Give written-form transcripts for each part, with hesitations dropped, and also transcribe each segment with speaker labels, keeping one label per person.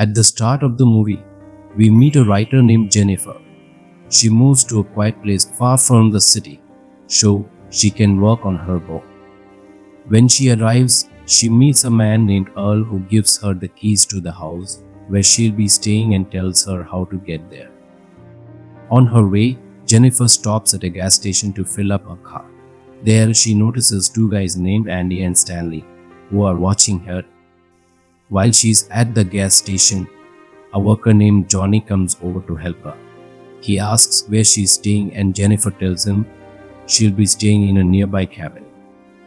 Speaker 1: At the start of the movie, we meet a writer named Jennifer. She moves to a quiet place far from the city so she can work on her book. When she arrives, she meets a man named Earl who gives her the keys to the house where she'll be staying and tells her how to get there. On her way, Jennifer stops at a gas station to fill up her car. There, she notices two guys named Andy and Stanley who are watching her. While she's at the gas station, a worker named Johnny comes over to help her. He asks where she's staying and Jennifer tells him she'll be staying in a nearby cabin.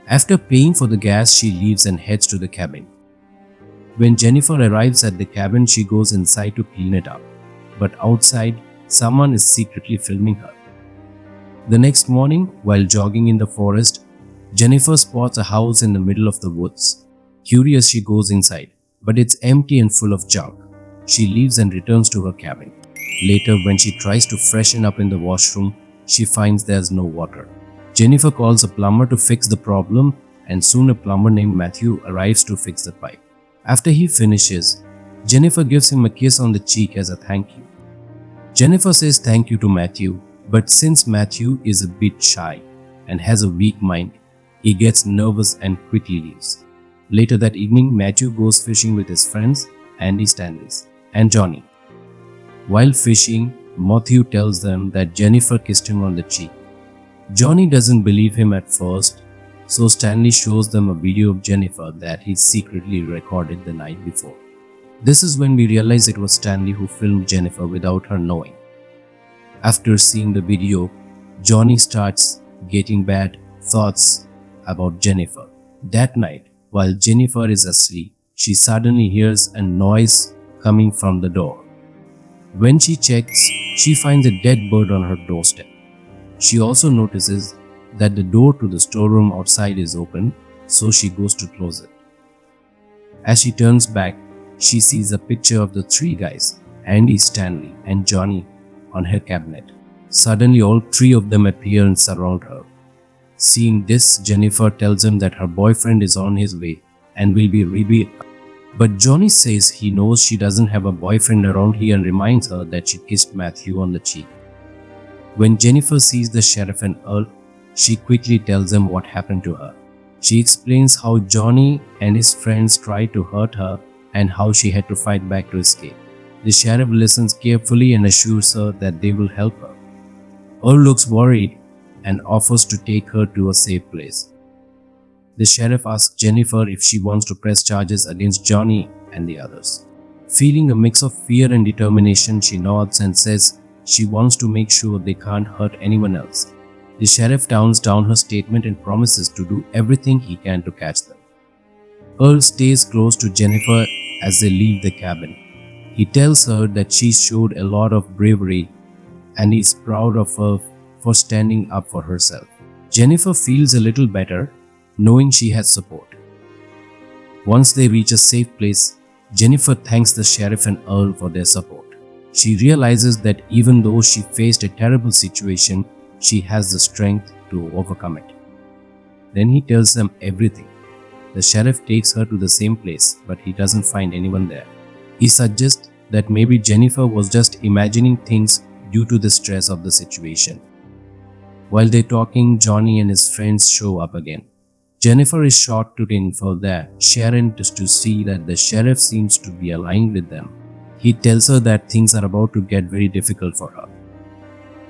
Speaker 1: After paying for the gas, she leaves and heads to the cabin. When Jennifer arrives at the cabin, she goes inside to clean it up. But outside, someone is secretly filming her. The next morning, while jogging in the forest, Jennifer spots a house in the middle of the woods. Curious, she goes inside, but it's empty and full of junk. She leaves and returns to her cabin. Later, when she tries to freshen up in the washroom, she finds there's no water. Jennifer calls a plumber to fix the problem, and soon a plumber named Mathew arrives to fix the pipe. After he finishes, Jennifer gives him a kiss on the cheek as a thank you. Jennifer says thank you to Mathew, but since Mathew is a bit shy and has a weak mind, he gets nervous and quickly leaves. Later that evening, Mathew goes fishing with his friends, Andy, Stanley, and Johnny. While fishing, Mathew tells them that Jennifer kissed him on the cheek. Johnny doesn't believe him at first, so Stanley shows them a video of Jennifer that he secretly recorded the night before. This is when we realize it was Stanley who filmed Jennifer without her knowing. After seeing the video, Johnny starts getting bad thoughts about Jennifer. That night, while Jennifer is asleep, she suddenly hears a noise coming from the door. When she checks, she finds a dead bird on her doorstep. She also notices that the door to the storeroom outside is open, so she goes to close it. As she turns back, she sees a picture of the three guys, Andy, Stanley, and Johnny, on her cabinet. Suddenly, all three of them appear and surround her. Seeing this, Jennifer tells him that her boyfriend is on his way and will be revealed. But Johnny says he knows she doesn't have a boyfriend around here and reminds her that she kissed Mathew on the cheek. When Jennifer sees the sheriff and Earl, she quickly tells them what happened to her. She explains how Johnny and his friends tried to hurt her and how she had to fight back to escape. The sheriff listens carefully and assures her that they will help her. Earl looks worried and offers to take her to a safe place. The sheriff asks Jennifer if she wants to press charges against Johnny and the others. Feeling a mix of fear and determination, she nods and says she wants to make sure they can't hurt anyone else. The sheriff tones down her statement and promises to do everything he can to catch them. Earl stays close to Jennifer as they leave the cabin. He tells her that she showed a lot of bravery and is proud of her for standing up for herself. Jennifer feels a little better knowing she has support. Once they reach a safe place, Jennifer thanks the sheriff and Earl for their support. She realizes that even though she faced a terrible situation, she has the strength to overcome it. Then he tells them everything. The sheriff takes her to the same place, but he doesn't find anyone there. He suggests that maybe Jennifer was just imagining things due to the stress of the situation. While they're talking, Johnny and his friends show up again. Jennifer is shocked to infer that Sharon is to see that the sheriff seems to be aligned with them. He tells her that things are about to get very difficult for her.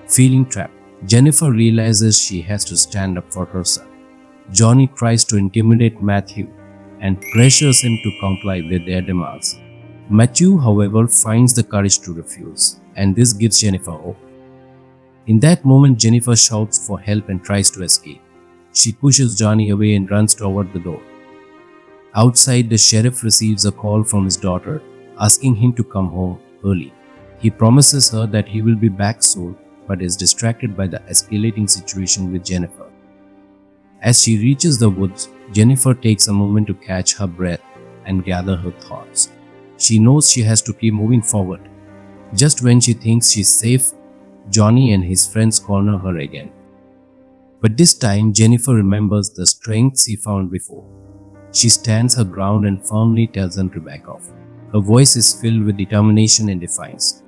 Speaker 1: Feeling trapped, Jennifer realizes she has to stand up for herself. Johnny tries to intimidate Mathew and pressures him to comply with their demands. Mathew, however, finds the courage to refuse, and this gives Jennifer hope. In that moment, Jennifer shouts for help and tries to escape. She pushes Johnny away and runs toward the door. Outside, the sheriff receives a call from his daughter, asking him to come home early. He promises her that he will be back soon, but is distracted by the escalating situation with Jennifer. As she reaches the woods, Jennifer takes a moment to catch her breath and gather her thoughts. She knows she has to keep moving forward. Just when she thinks she's safe, Johnny and his friends corner her again. But this time, Jennifer remembers the strength she found before. She stands her ground and firmly tells them to back off. Her voice is filled with determination and defiance.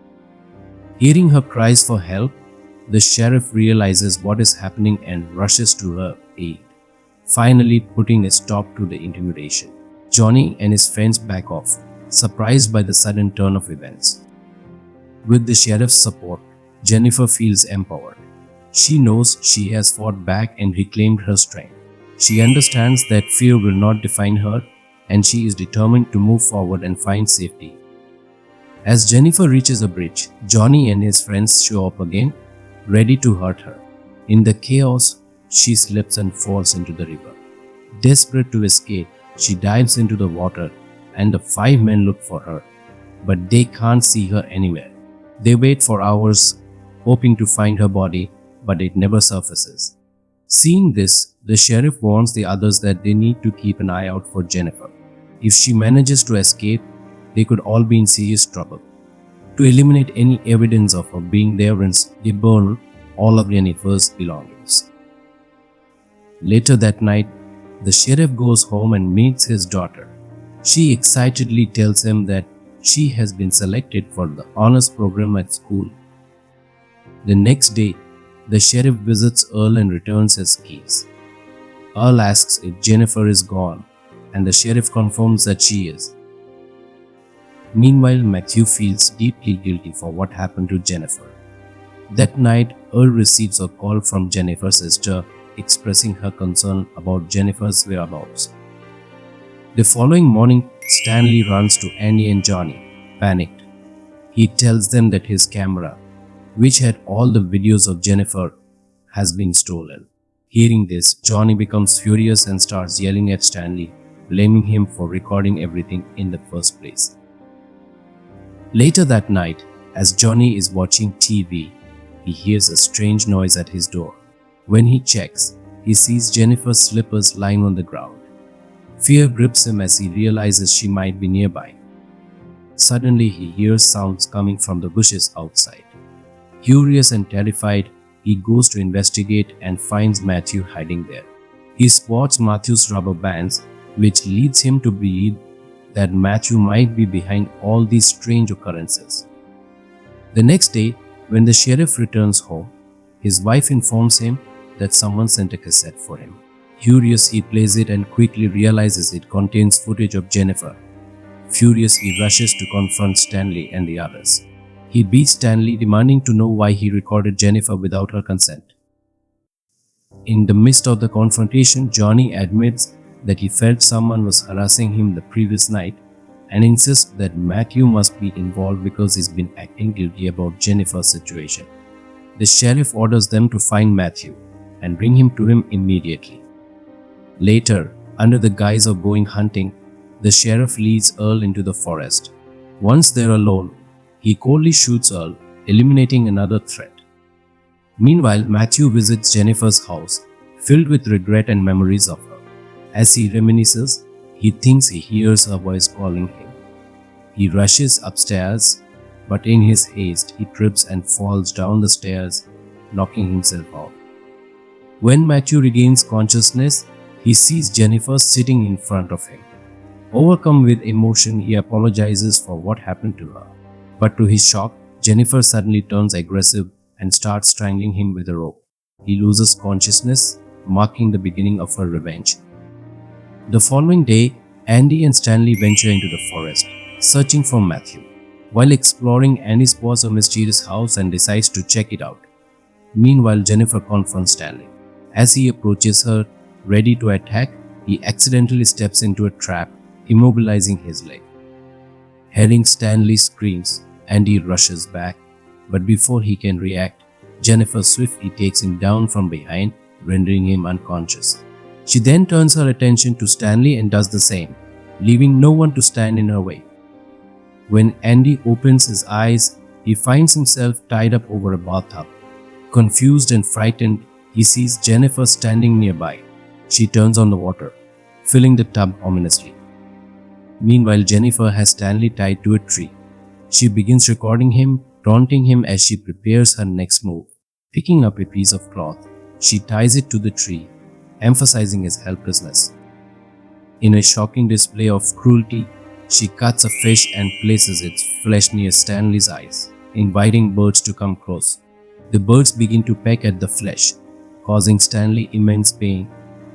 Speaker 1: Hearing her cries for help, the sheriff realizes what is happening and rushes to her aid, finally putting a stop to the intimidation. Johnny and his friends back off, surprised by the sudden turn of events. With the sheriff's support, Jennifer feels empowered. She knows she has fought back and reclaimed her strength. She understands that fear will not define her, and she is determined to move forward and find safety. As Jennifer reaches a bridge, Johnny and his friends show up again, ready to hurt her. In the chaos, she slips and falls into the river. Desperate to escape, she dives into the water, and the 5 men look for her, but they can't see her anywhere. They wait for hours, hoping to find her body, but it never surfaces. Seeing this, the sheriff warns the others that they need to keep an eye out for Jennifer. If she manages to escape, they could all be in serious trouble. To eliminate any evidence of her being there, they burn all of Jennifer's belongings. Later that night, the sheriff goes home and meets his daughter. She excitedly tells him that she has been selected for the honors program at school. The next day, the sheriff visits Earl and returns his keys. Earl asks if Jennifer is gone, and the sheriff confirms that she is. Meanwhile, Mathew feels deeply guilty for what happened to Jennifer. That night, Earl receives a call from Jennifer's sister expressing her concern about Jennifer's whereabouts. The following morning, Stanley runs to Andy and Johnny, panicked. He tells them that his camera, which had all the videos of Jennifer, has been stolen. Hearing this, Johnny becomes furious and starts yelling at Stanley, blaming him for recording everything in the first place. Later that night, as Johnny is watching TV, he hears a strange noise at his door. When he checks, he sees Jennifer's slippers lying on the ground. Fear grips him as he realizes she might be nearby. Suddenly, he hears sounds coming from the bushes outside. Curious and terrified, he goes to investigate and finds Mathew hiding there. He spots Mathew's rubber bands, which leads him to believe that Mathew might be behind all these strange occurrences. The next day, when the sheriff returns home, his wife informs him that someone sent a cassette for him. Curious, he plays it and quickly realizes it contains footage of Jennifer. Furious, he rushes to confront Stanley and the others. He beats Stanley, demanding to know why he recorded Jennifer without her consent. In the midst of the confrontation, Johnny admits that he felt someone was harassing him the previous night and insists that Mathew must be involved because he's been acting guilty about Jennifer's situation. The sheriff orders them to find Mathew and bring him to him immediately. Later, under the guise of going hunting, the sheriff leads Earl into the forest. Once they're alone, he coldly shoots Earl, eliminating another threat. Meanwhile, Mathew visits Jennifer's house, filled with regret and memories of her. As he reminisces, he thinks he hears her voice calling him. He rushes upstairs, but in his haste, he trips and falls down the stairs, knocking himself out. When Mathew regains consciousness, he sees Jennifer sitting in front of him. Overcome with emotion, he apologizes for what happened to her. But to his shock, Jennifer suddenly turns aggressive and starts strangling him with a rope. He loses consciousness, marking the beginning of her revenge. The following day, Andy and Stanley venture into the forest, searching for Mathew. While exploring, Andy spots a mysterious house and decides to check it out. Meanwhile, Jennifer confronts Stanley. As he approaches her, ready to attack, he accidentally steps into a trap, immobilizing his leg. Hearing Stanley screams, Andy rushes back, but before he can react, Jennifer swiftly takes him down from behind, rendering him unconscious. She then turns her attention to Stanley and does the same, leaving no one to stand in her way. When Andy opens his eyes, he finds himself tied up over a bathtub. Confused and frightened, he sees Jennifer standing nearby. She turns on the water, filling the tub ominously. Meanwhile, Jennifer has Stanley tied to a tree. She begins recording him, taunting him as she prepares her next move. Picking up a piece of cloth, she ties it to the tree, emphasizing his helplessness. In a shocking display of cruelty, She cuts a fish and places its flesh near Stanley's eyes, inviting birds to come close. The birds begin to peck at the flesh, causing Stanley immense pain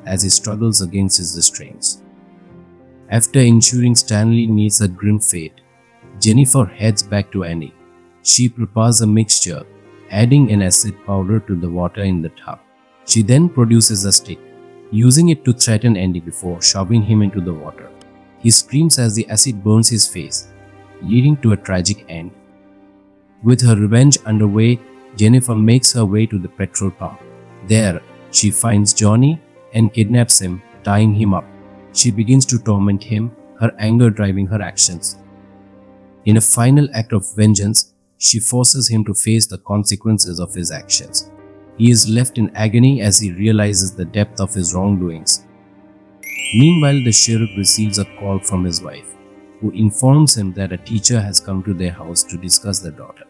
Speaker 1: as he struggles against his restraints. After ensuring Stanley meets a grim fate, Jennifer heads back to Annie. She prepares a mixture, adding an acid powder to the water in the tub. She then produces a stick, using it to threaten Andy before shoving him into the water. He screams as the acid burns his face, leading to a tragic end. With her revenge underway, Jennifer makes her way to the petrol pump. There, she finds Johnny and kidnaps him, tying him up. She begins to torment him, her anger driving her actions. In a final act of vengeance, she forces him to face the consequences of his actions. He is left in agony as he realizes the depth of his wrongdoings. Meanwhile, the sheriff receives a call from his wife, who informs him that a teacher has come to their house to discuss their daughter.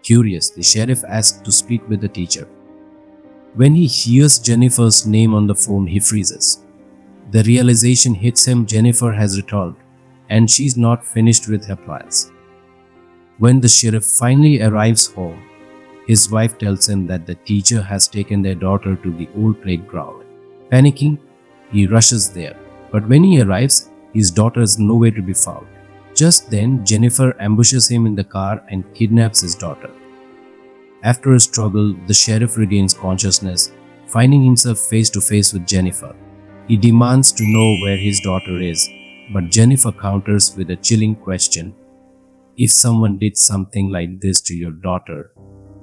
Speaker 1: Curious, the sheriff asks to speak with the teacher. When he hears Jennifer's name on the phone, he freezes. The realization hits him Jennifer has returned, and she's not finished with her plans. When the sheriff finally arrives home, his wife tells him that the teacher has taken their daughter to the old playground. Panicking, he rushes there, but when he arrives, his daughter is nowhere to be found. Just then, Jennifer ambushes him in the car and kidnaps his daughter. After a struggle, the sheriff regains consciousness, finding himself face to face with Jennifer. He demands to know where his daughter is, but Jennifer counters with a chilling question. If someone did something like this to your daughter,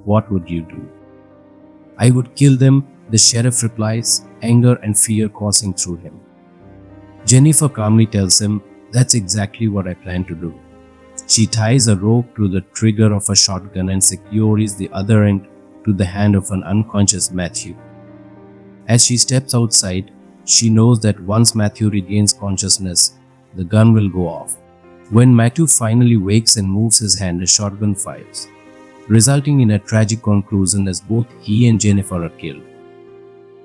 Speaker 1: what would you do? I would kill them, the sheriff replies, anger and fear coursing through him. Jennifer calmly tells him, that's exactly what I plan to do. She ties a rope to the trigger of a shotgun and secures the other end to the hand of an unconscious Mathew. As she steps outside, she knows that once Mathew regains consciousness, the gun will go off. When Mathew finally wakes and moves his hand, the shotgun fires, resulting in a tragic conclusion as both he and Jennifer are killed.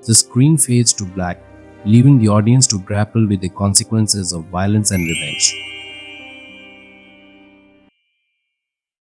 Speaker 1: The screen fades to black, leaving the audience to grapple with the consequences of violence and revenge.